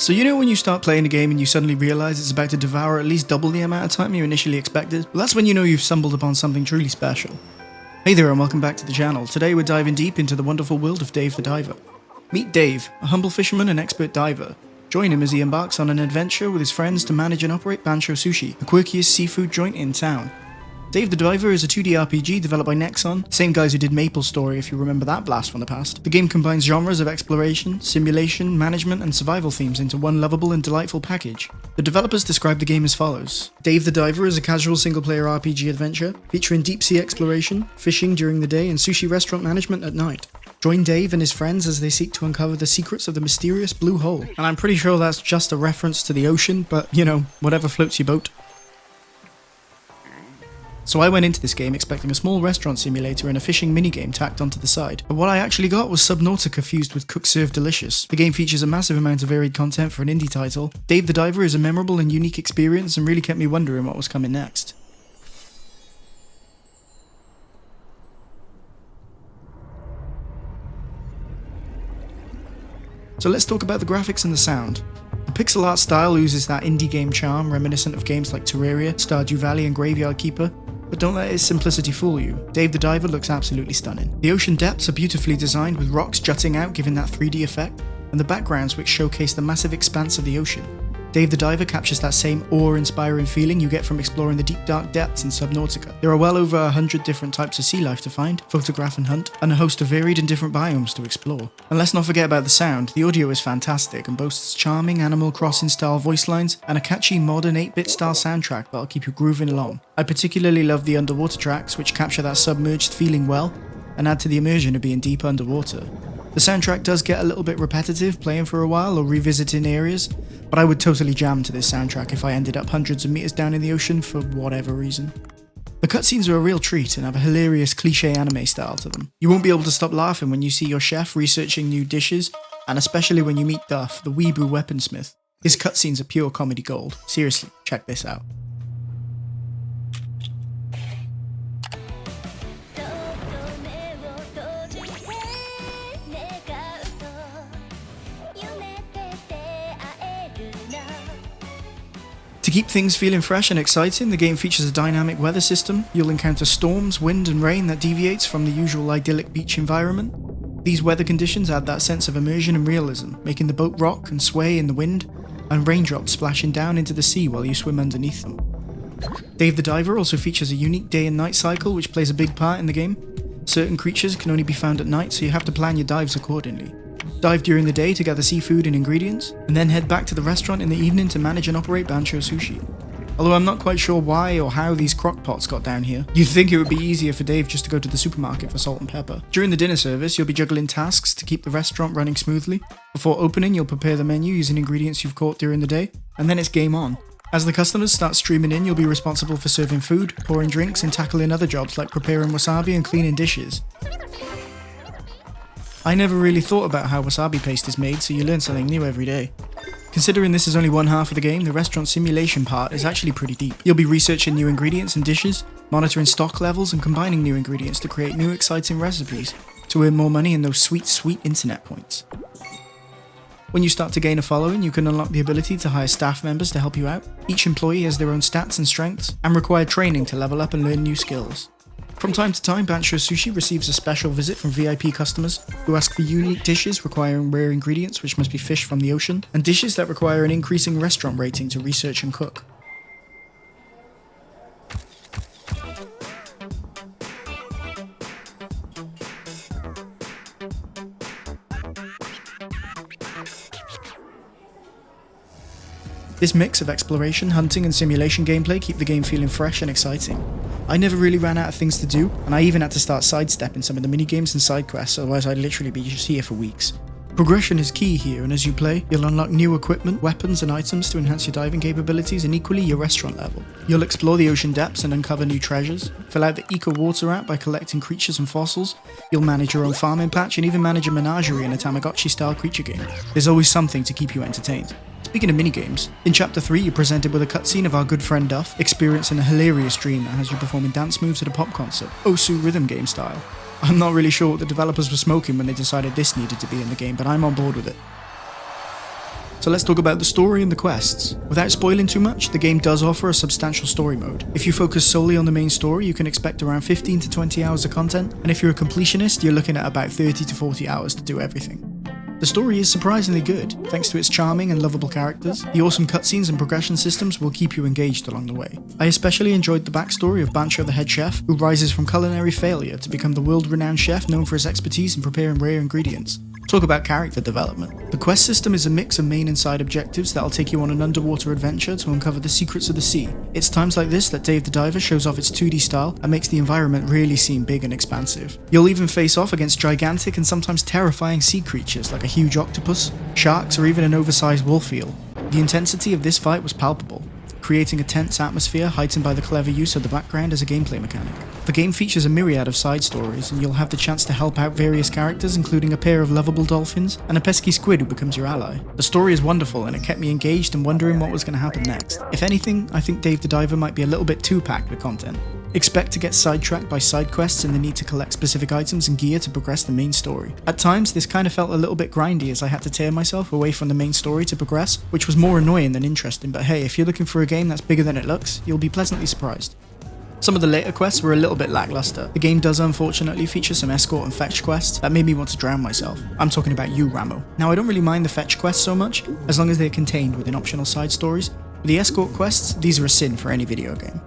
So you know when you start playing a game and you suddenly realise it's about to devour at least double the amount of time you initially expected? Well, that's when you know you've stumbled upon something truly special. Hey there and welcome back to the channel. Today we're diving deep into the wonderful world of Dave the Diver. Meet Dave, a humble fisherman and expert diver. Join him as he embarks on an adventure with his friends to manage and operate Bancho Sushi, the quirkiest seafood joint in town. Dave the Diver is a 2D RPG developed by Nexon, same guys who did MapleStory if you remember that blast from the past. The game combines genres of exploration, simulation, management and survival themes into one lovable and delightful package. The developers describe the game as follows. Dave the Diver is a casual single-player RPG adventure, featuring deep-sea exploration, fishing during the day and sushi restaurant management at night. Join Dave and his friends as they seek to uncover the secrets of the mysterious blue hole. And I'm pretty sure that's just a reference to the ocean, but you know, whatever floats your boat. So I went into this game expecting a small restaurant simulator and a fishing minigame tacked onto the side, but what I actually got was Subnautica fused with Cook Serve Delicious. The game features a massive amount of varied content for an indie title. Dave the Diver is a memorable and unique experience and really kept me wondering what was coming next. So let's talk about the graphics and the sound. The pixel art style oozes that indie game charm reminiscent of games like Terraria, Stardew Valley and Graveyard Keeper, but don't let its simplicity fool you. Dave the Diver looks absolutely stunning. The ocean depths are beautifully designed with rocks jutting out giving that 3D effect, and the backgrounds which showcase the massive expanse of the ocean. Dave the Diver captures that same awe-inspiring feeling you get from exploring the deep dark depths in Subnautica. There are well over 100 different types of sea life to find, photograph and hunt, and a host of varied and different biomes to explore. And let's not forget about the sound. The audio is fantastic and boasts charming Animal Crossing style voice lines and a catchy modern 8-bit style soundtrack that'll keep you grooving along. I particularly love the underwater tracks which capture that submerged feeling well and add to the immersion of being deep underwater. The soundtrack does get a little bit repetitive playing for a while or revisiting areas, but I would totally jam to this soundtrack if I ended up hundreds of meters down in the ocean for whatever reason. The cutscenes are a real treat and have a hilarious cliché anime style to them. You won't be able to stop laughing when you see your chef researching new dishes, and especially when you meet Duff, the weeaboo weaponsmith. His cutscenes are pure comedy gold. Seriously, check this out. To keep things feeling fresh and exciting, the game features a dynamic weather system. You'll encounter storms, wind and rain that deviates from the usual idyllic beach environment. These weather conditions add that sense of immersion and realism, making the boat rock and sway in the wind, and raindrops splashing down into the sea while you swim underneath them. Dave the Diver also features a unique day and night cycle which plays a big part in the game. Certain creatures can only be found at night, so you have to plan your dives accordingly. Dive during the day to gather seafood and ingredients, and then head back to the restaurant in the evening to manage and operate Bancho Sushi. Although I'm not quite sure why or how these crock pots got down here. You'd think it would be easier for Dave just to go to the supermarket for salt and pepper. During the dinner service, you'll be juggling tasks to keep the restaurant running smoothly. Before opening, you'll prepare the menu using ingredients you've caught during the day, and then it's game on. As the customers start streaming in, you'll be responsible for serving food, pouring drinks, and tackling other jobs like preparing wasabi and cleaning dishes. I never really thought about how wasabi paste is made, so you learn something new every day. Considering this is only one half of the game, the restaurant simulation part is actually pretty deep. You'll be researching new ingredients and dishes, monitoring stock levels and combining new ingredients to create new exciting recipes to earn more money and those sweet, sweet internet points. When you start to gain a following, you can unlock the ability to hire staff members to help you out. Each employee has their own stats and strengths, and require training to level up and learn new skills. From time to time, Bancho Sushi receives a special visit from VIP customers who ask for unique dishes requiring rare ingredients which must be fished from the ocean, and dishes that require an increasing restaurant rating to research and cook. This mix of exploration, hunting and simulation gameplay keep the game feeling fresh and exciting. I never really ran out of things to do, and I even had to start sidestepping some of the minigames and side quests, otherwise I'd literally be just here for weeks. Progression is key here, and as you play, you'll unlock new equipment, weapons and items to enhance your diving capabilities and equally your restaurant level. You'll explore the ocean depths and uncover new treasures, fill out the Eco Water app by collecting creatures and fossils, you'll manage your own farming patch and even manage a menagerie in a Tamagotchi style creature game. There's always something to keep you entertained. Speaking of minigames, in Chapter 3 you're presented with a cutscene of our good friend Duff experiencing a hilarious dream that has you performing dance moves at a pop concert, Osu rhythm game style. I'm not really sure what the developers were smoking when they decided this needed to be in the game, but I'm on board with it. So let's talk about the story and the quests. Without spoiling too much, the game does offer a substantial story mode. If you focus solely on the main story, you can expect around 15 to 20 hours of content, and if you're a completionist, you're looking at about 30 to 40 hours to do everything. The story is surprisingly good, thanks to its charming and lovable characters. The awesome cutscenes and progression systems will keep you engaged along the way. I especially enjoyed the backstory of Bancho the head chef, who rises from culinary failure to become the world-renowned chef known for his expertise in preparing rare ingredients. Talk about character development. The quest system is a mix of main and side objectives that'll take you on an underwater adventure to uncover the secrets of the sea. It's times like this that Dave the Diver shows off its 2D style and makes the environment really seem big and expansive. You'll even face off against gigantic and sometimes terrifying sea creatures like a huge octopus, sharks, or even an oversized wolf eel. The intensity of this fight was palpable, creating a tense atmosphere heightened by the clever use of the background as a gameplay mechanic. The game features a myriad of side stories, and you'll have the chance to help out various characters, including a pair of lovable dolphins and a pesky squid who becomes your ally. The story is wonderful, and it kept me engaged and wondering what was going to happen next. If anything, I think Dave the Diver might be a little bit too packed with content. Expect to get sidetracked by side quests and the need to collect specific items and gear to progress the main story. At times, this kind of felt a little bit grindy as I had to tear myself away from the main story to progress, which was more annoying than interesting, but hey, if you're looking for a game that's bigger than it looks, you'll be pleasantly surprised. Some of the later quests were a little bit lackluster. The game does unfortunately feature some escort and fetch quests that made me want to drown myself. I'm talking about you, Ramo. Now I don't really mind the fetch quests so much, as long as they're contained within optional side stories, but the escort quests, these are a sin for any video game.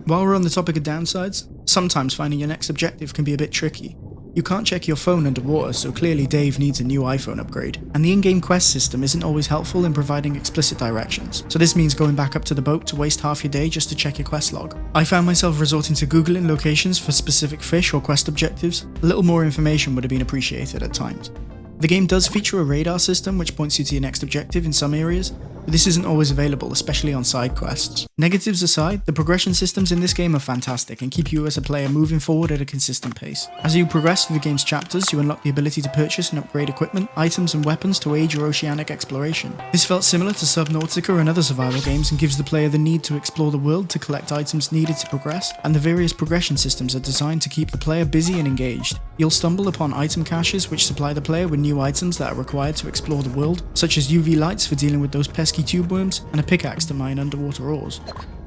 While we're on the topic of downsides, sometimes finding your next objective can be a bit tricky. You can't check your phone underwater, so clearly Dave needs a new iPhone upgrade, and the in-game quest system isn't always helpful in providing explicit directions, so this means going back up to the boat to waste half your day just to check your quest log. I found myself resorting to googling locations for specific fish or quest objectives. A little more information would have been appreciated at times. The game does feature a radar system which points you to your next objective in some areas, but this isn't always available, especially on side quests. Negatives aside, the progression systems in this game are fantastic and keep you as a player moving forward at a consistent pace. As you progress through the game's chapters, you unlock the ability to purchase and upgrade equipment, items and weapons to aid your oceanic exploration. This felt similar to Subnautica and other survival games and gives the player the need to explore the world to collect items needed to progress, and the various progression systems are designed to keep the player busy and engaged. You'll stumble upon item caches which supply the player with new items that are required to explore the world, such as UV lights for dealing with those pesky tube worms, and a pickaxe to mine underwater ores.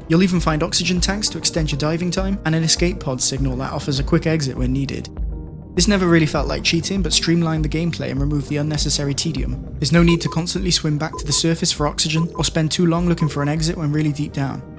You'll even find oxygen tanks to extend your diving time, and an escape pod signal that offers a quick exit when needed. This never really felt like cheating, but streamlined the gameplay and removed the unnecessary tedium. There's no need to constantly swim back to the surface for oxygen, or spend too long looking for an exit when really deep down.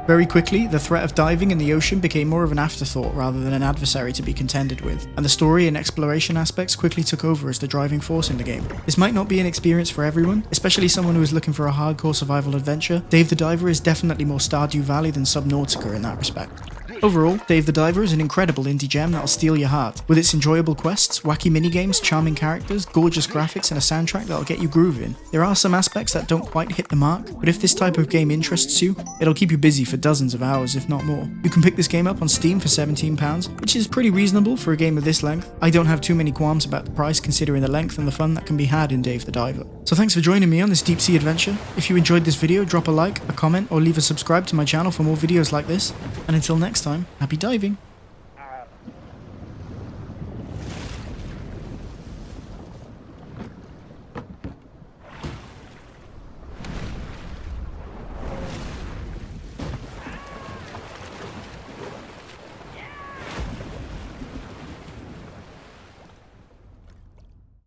Very quickly, the threat of diving in the ocean became more of an afterthought rather than an adversary to be contended with, and the story and exploration aspects quickly took over as the driving force in the game. This might not be an experience for everyone, especially someone who is looking for a hardcore survival adventure. Dave the Diver is definitely more Stardew Valley than Subnautica in that respect. Overall, Dave the Diver is an incredible indie gem that'll steal your heart, with its enjoyable quests, wacky minigames, charming characters, gorgeous graphics and a soundtrack that'll get you grooving. There are some aspects that don't quite hit the mark, but if this type of game interests you, it'll keep you busy for dozens of hours if not more. You can pick this game up on Steam for £17, which is pretty reasonable for a game of this length. I don't have too many qualms about the price considering the length and the fun that can be had in Dave the Diver. So thanks for joining me on this deep sea adventure. If you enjoyed this video, drop a like, a comment or leave a subscribe to my channel for more videos like this, and until next time, happy diving!